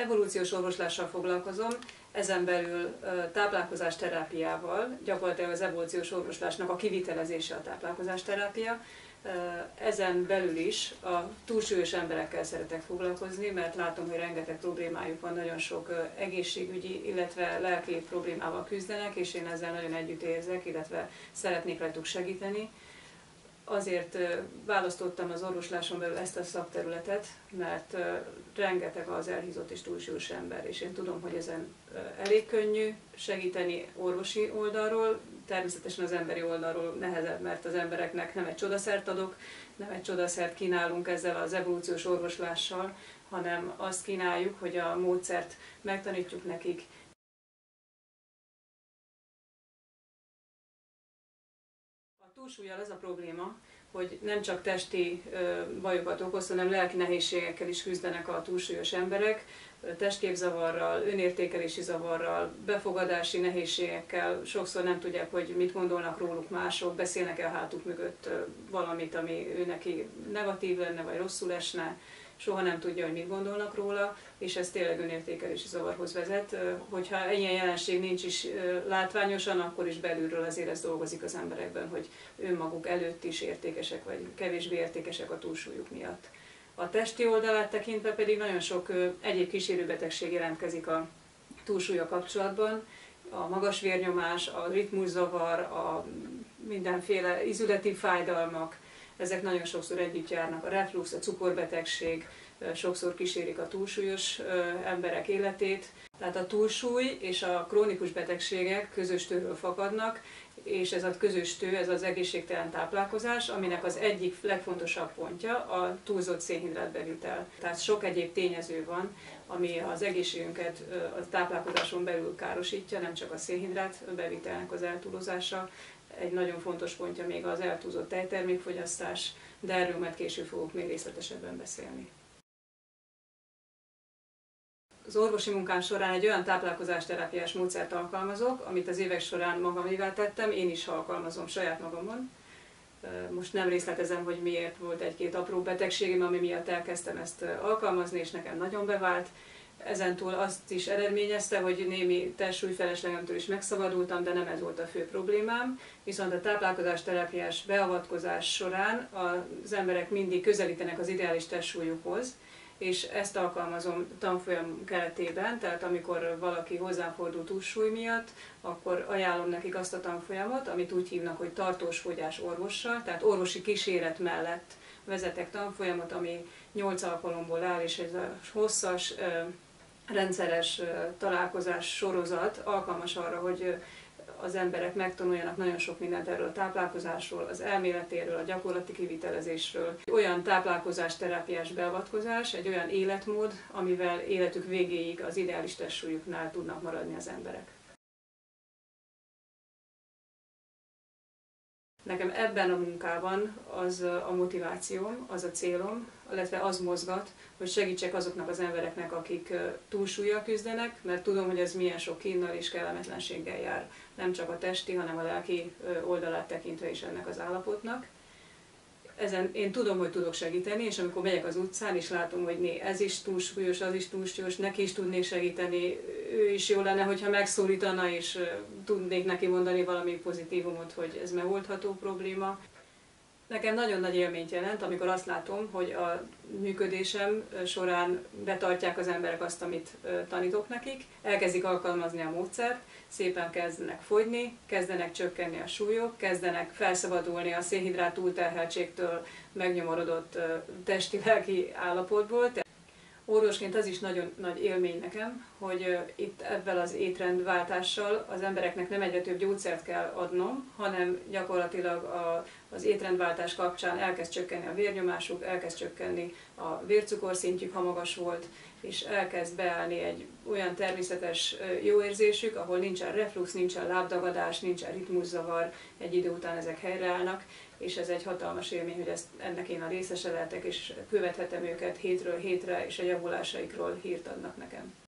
Evolúciós orvoslással foglalkozom, ezen belül táplálkozásterápiával, gyakorlatilag az evolúciós orvoslásnak a kivitelezése a táplálkozásterápia. Ezen belül is a túlsúlyos emberekkel szeretek foglalkozni, mert látom, hogy rengeteg problémájuk van, nagyon sok egészségügyi, illetve lelki problémával küzdenek, és én ezzel nagyon együtt érzek, illetve szeretnék rajtuk segíteni. Azért választottam az orvosláson belül ezt a szakterületet, mert rengeteg az elhízott és túlsúlyos ember, és én tudom, hogy ezen elég könnyű segíteni orvosi oldalról, természetesen az emberi oldalról nehezebb, mert az embereknek nem egy csodaszert adok, nem egy csodaszert kínálunk ezzel az evolúciós orvoslással, hanem azt kínáljuk, hogy a módszert megtanítjuk nekik. A túlsúllyal az a probléma, hogy nem csak testi bajokat okoz, hanem lelki nehézségekkel is küzdenek a túlsúlyos emberek, testképzavarral, önértékelési zavarral, befogadási nehézségekkel, sokszor nem tudják, hogy mit gondolnak róluk mások, beszélnek el hátuk mögött valamit, ami ő neki negatív lenne, vagy rosszul esne, soha nem tudja, hogy mit gondolnak róla, és ez tényleg önértékelési zavarhoz vezet. Hogyha ilyen jelenség nincs is látványosan, akkor is belülről azért ez dolgozik az emberekben, hogy önmaguk előtt is értékesek, vagy kevésbé értékesek a túlsúlyuk miatt. A testi oldalát tekintve pedig nagyon sok egyéb kísérőbetegség jelentkezik a túlsúlya kapcsolatban. A magas vérnyomás, a ritmuszavar, a mindenféle ízületi fájdalmak, ezek nagyon sokszor együtt járnak. A reflux, a cukorbetegség sokszor kísérik a túlsúlyos emberek életét. Tehát a túlsúly és a krónikus betegségek közös tőről fakadnak, és ez a közös tő, ez az egészségtelen táplálkozás, aminek az egyik legfontosabb pontja a túlzott szénhidrátbevitel. Tehát sok egyéb tényező van, ami az egészségünket a táplálkozáson belül károsítja, nem csak a szénhidrát bevitelnek az eltúlozása. Egy nagyon fontos pontja még az eltúlzott tejtermékfogyasztás, de erről majd később fogok még részletesebben beszélni. Az orvosi munkám során egy olyan táplálkozásterápiás módszert alkalmazok, amit az évek során magamévá tettem, én is alkalmazom saját magamon. Most nem részletezem, hogy miért volt egy-két apró betegségem, ami miatt elkezdtem ezt alkalmazni, és nekem nagyon bevált. Ezentúl azt is eredményezte, hogy némi testsúlyfeleslegemtől is megszabadultam, de nem ez volt a fő problémám. Viszont a táplálkozásterápiás beavatkozás során az emberek mindig közelítenek az ideális testsúlyukhoz, és ezt alkalmazom tanfolyam keretében, tehát amikor valaki hozzám fordul túlsúly miatt, akkor ajánlom nekik azt a tanfolyamot, amit úgy hívnak, hogy tartós fogyás orvossal, tehát orvosi kíséret mellett vezetek tanfolyamot, ami 8 alkalomból áll, és ez a hosszas, rendszeres találkozás sorozat alkalmas arra, hogy az emberek megtanuljanak nagyon sok mindent erről a táplálkozásról, az elméletéről, a gyakorlati kivitelezésről. Olyan táplálkozásterápiás beavatkozás, egy olyan életmód, amivel életük végéig az ideális testsúlyuknál tudnak maradni az emberek. Nekem ebben a munkában az a motivációm, az a célom, illetve az mozgat, hogy segítsek azoknak az embereknek, akik túlsúllyal küzdenek, mert tudom, hogy ez milyen sok kínnal és kellemetlenséggel jár. Nem csak a testi, hanem a lelki oldalát tekintve is ennek az állapotnak. Ezen én tudom, hogy tudok segíteni, és amikor megyek az utcán, és látom, hogy ez is túlsúlyos, az is túlsúlyos, neki is tudnék segíteni, ő is jó lenne, hogyha megszólítana, és tudnék neki mondani valami pozitívumot, hogy ez megoldható probléma. Nekem nagyon nagy élményt jelent, amikor azt látom, hogy a működésem során betartják az emberek azt, amit tanítok nekik, elkezdik alkalmazni a módszert, szépen kezdenek fogyni, kezdenek csökkenni a súlyok, kezdenek felszabadulni a szénhidrát túlterheltségtől, megnyomorodott testi-lelki állapotból. Orvosként az is nagyon nagy élmény nekem, hogy itt ebben az étrendváltással az embereknek nem egyre több gyógyszert kell adnom, hanem gyakorlatilag az étrendváltás kapcsán elkezd csökkenni a vérnyomásuk, elkezd csökkenni a vércukorszintjük, ha magas volt, és elkezd beállni egy olyan természetes jó érzésük, ahol nincsen reflux, nincsen lábdagadás, nincsen ritmuszavar, egy idő után ezek helyreállnak, és ez egy hatalmas élmény, hogy ennek én a részese lehetek, és követhetem őket hétről hétre, és a javulásaikról hírt adnak nekem.